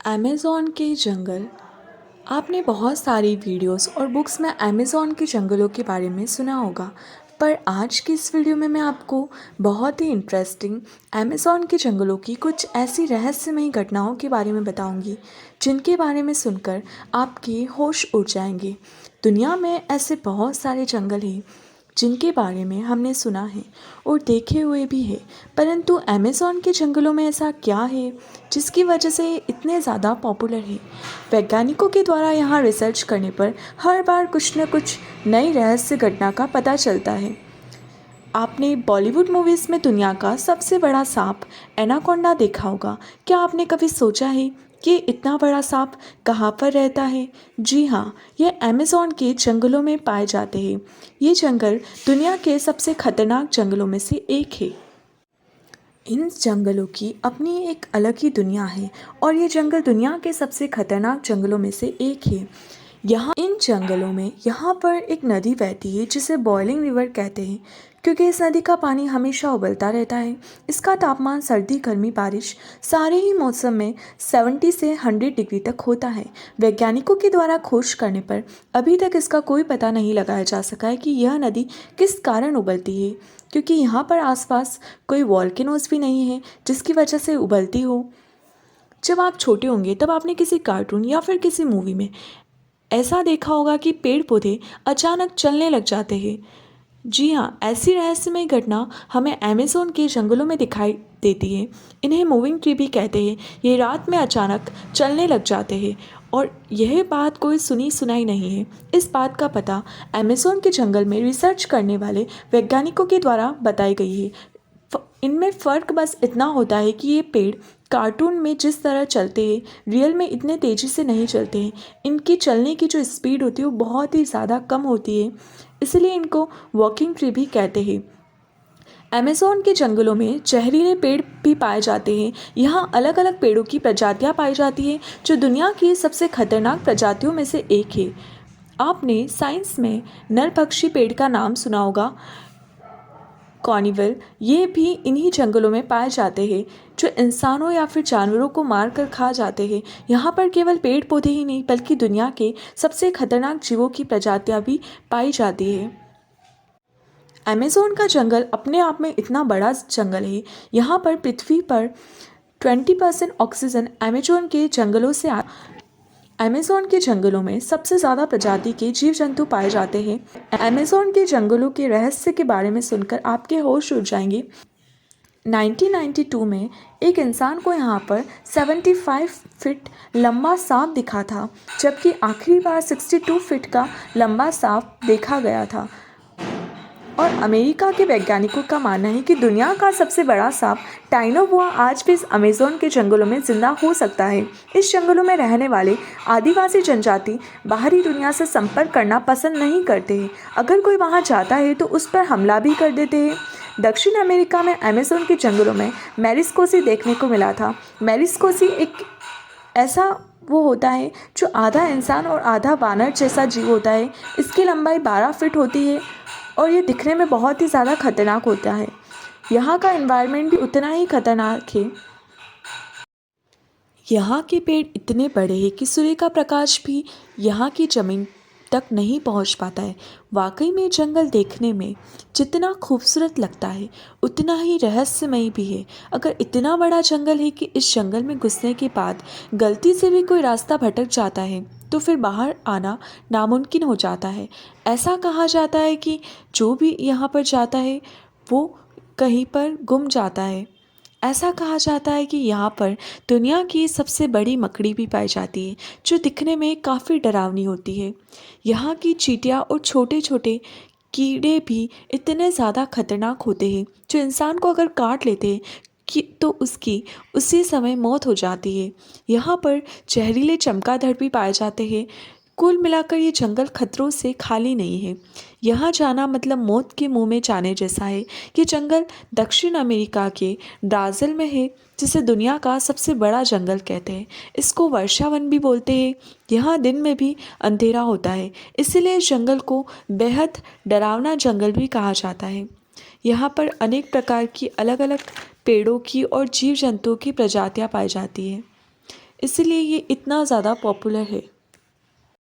Amazon के जंगल। आपने बहुत सारी वीडियोस और बुक्स में अमेज़न के जंगलों के बारे में सुना होगा, पर आज की इस वीडियो में मैं आपको बहुत ही इंटरेस्टिंग अमेज़न के जंगलों की कुछ ऐसी रहस्यमयी घटनाओं के बारे में बताऊंगी, जिनके बारे में सुनकर आपके होश उड़ जाएंगे। दुनिया में ऐसे बहुत सारे जंगल हैं जिनके बारे में हमने सुना है और देखे हुए भी है, परंतु अमेज़न के जंगलों में ऐसा क्या है जिसकी वजह से ये इतने ज़्यादा पॉपुलर है। वैज्ञानिकों के द्वारा यहाँ रिसर्च करने पर हर बार कुछ न कुछ नई रहस्य घटना का पता चलता है। आपने बॉलीवुड मूवीज़ में दुनिया का सबसे बड़ा सांप एनाकोंडा देखा होगा। क्या आपने कभी सोचा है कि इतना बड़ा सांप कहाँ पर रहता है? जी हाँ, ये अमेज़न के जंगलों में पाए जाते हैं। ये जंगल दुनिया के सबसे खतरनाक जंगलों में से एक है। इन जंगलों की अपनी एक अलग ही दुनिया है और ये जंगल दुनिया के सबसे खतरनाक जंगलों में से एक है। यहाँ इन जंगलों में यहाँ पर एक नदी बहती है जिसे बॉइलिंग रिवर कहते हैं, क्योंकि इस नदी का पानी हमेशा उबलता रहता है। इसका तापमान सर्दी गर्मी बारिश सारे ही मौसम में 70 से 100 डिग्री तक होता है। वैज्ञानिकों के द्वारा खोज करने पर अभी तक इसका कोई पता नहीं लगाया जा सका है कि यह नदी किस कारण उबलती है, क्योंकि यहाँ पर आसपास कोई वॉल्केनोज भी नहीं है जिसकी वजह से उबलती हो। जब आप छोटे होंगे तब आपने किसी कार्टून या फिर किसी मूवी में ऐसा देखा होगा कि पेड़ पौधे अचानक चलने लग जाते हैं। जी हाँ, ऐसी रहस्यमय घटना हमें अमेज़न के जंगलों में दिखाई देती है। इन्हें मूविंग ट्री भी कहते हैं। ये रात में अचानक चलने लग जाते हैं और यह बात कोई सुनी सुनाई नहीं है। इस बात का पता अमेज़न के जंगल में रिसर्च करने वाले वैज्ञानिकों के द्वारा बताई गई है। इनमें फ़र्क बस इतना होता है कि ये पेड़ कार्टून में जिस तरह चलते हैं, रियल में इतने तेज़ी से नहीं चलते हैं। इनकी चलने की जो स्पीड होती है वो बहुत ही ज़्यादा कम होती है, इसलिए इनको वॉकिंग ट्री भी कहते हैं। अमेज़न के जंगलों में जहरीले पेड़ भी पाए जाते हैं। यहाँ अलग अलग पेड़ों की प्रजातियाँ पाई जाती हैं जो दुनिया की सबसे खतरनाक प्रजातियों में से एक है। आपने साइंस में नर पक्षी पेड़ का नाम सुना होगा, कॉर्निवल। ये भी इन्हीं जंगलों में पाए जाते हैं जो इंसानों या फिर जानवरों को मार कर खा जाते हैं। यहाँ पर केवल पेड़ पौधे ही नहीं बल्कि दुनिया के सबसे खतरनाक जीवों की प्रजातियाँ भी पाई जाती है। अमेज़न का जंगल अपने आप में इतना बड़ा जंगल है। यहाँ पर पृथ्वी पर 20% ऑक्सीजन अमेज़न के जंगलों से अमेज़न के जंगलों में सबसे ज़्यादा प्रजाति के जीव जंतु पाए जाते हैं। अमेज़न के जंगलों के रहस्य के बारे में सुनकर आपके होश उड़ जाएंगे। 1992 में एक इंसान को यहाँ पर 75 फीट लंबा सांप दिखा था, जबकि आखिरी बार 62 फीट का लंबा सांप देखा गया था। और अमेरिका के वैज्ञानिकों का मानना है कि दुनिया का सबसे बड़ा सांप टाइनोबोआ आज भी इस अमेज़न के जंगलों में जिंदा हो सकता है। इस जंगलों में रहने वाले आदिवासी जनजाति बाहरी दुनिया से संपर्क करना पसंद नहीं करते हैं। अगर कोई वहां जाता है तो उस पर हमला भी कर देते हैं। दक्षिण अमेरिका में अमेज़न के जंगलों में मेरिस्कोसी देखने को मिला था। मेरिस्कोसी एक ऐसा वो होता है जो आधा इंसान और आधा वानर जैसा जीव होता है। इसकी लंबाई 12 फीट होती है और ये दिखने में बहुत ही ज़्यादा खतरनाक होता है। यहाँ का एनवायरनमेंट भी उतना ही खतरनाक है। यहाँ के पेड़ इतने बड़े हैं कि सूर्य का प्रकाश भी यहाँ की ज़मीन तक नहीं पहुँच पाता है। वाकई में जंगल देखने में जितना खूबसूरत लगता है उतना ही रहस्यमयी भी है। अगर इतना बड़ा जंगल है कि इस जंगल में घुसने के बाद गलती से भी कोई रास्ता भटक जाता है तो फिर बाहर आना नामुमकिन हो जाता है। ऐसा कहा जाता है कि जो भी यहाँ पर जाता है वो कहीं पर गुम जाता है। ऐसा कहा जाता है कि यहाँ पर दुनिया की सबसे बड़ी मकड़ी भी पाई जाती है, जो दिखने में काफ़ी डरावनी होती है। यहाँ की चींटियाँ और छोटे छोटे कीड़े भी इतने ज़्यादा खतरनाक होते हैं जो इंसान को अगर काट लेते हैं कि तो उसकी उसी समय मौत हो जाती है। यहाँ पर जहरीले चमगादड़ भी पाए जाते हैं। कुल मिलाकर ये जंगल खतरों से खाली नहीं है। यहाँ जाना मतलब मौत के मुंह में जाने जैसा है। ये जंगल दक्षिण अमेरिका के ब्राज़ील में है, जिसे दुनिया का सबसे बड़ा जंगल कहते हैं। इसको वर्षावन भी बोलते हैं। यहाँ दिन में भी अंधेरा होता है, इसलिए इस जंगल को बेहद डरावना जंगल भी कहा जाता है। यहाँ पर अनेक प्रकार की अलग अलग पेड़ों की और जीव जंतुओं की प्रजातियाँ पाई जाती हैं। इसीलिए ये इतना ज़्यादा पॉपुलर है।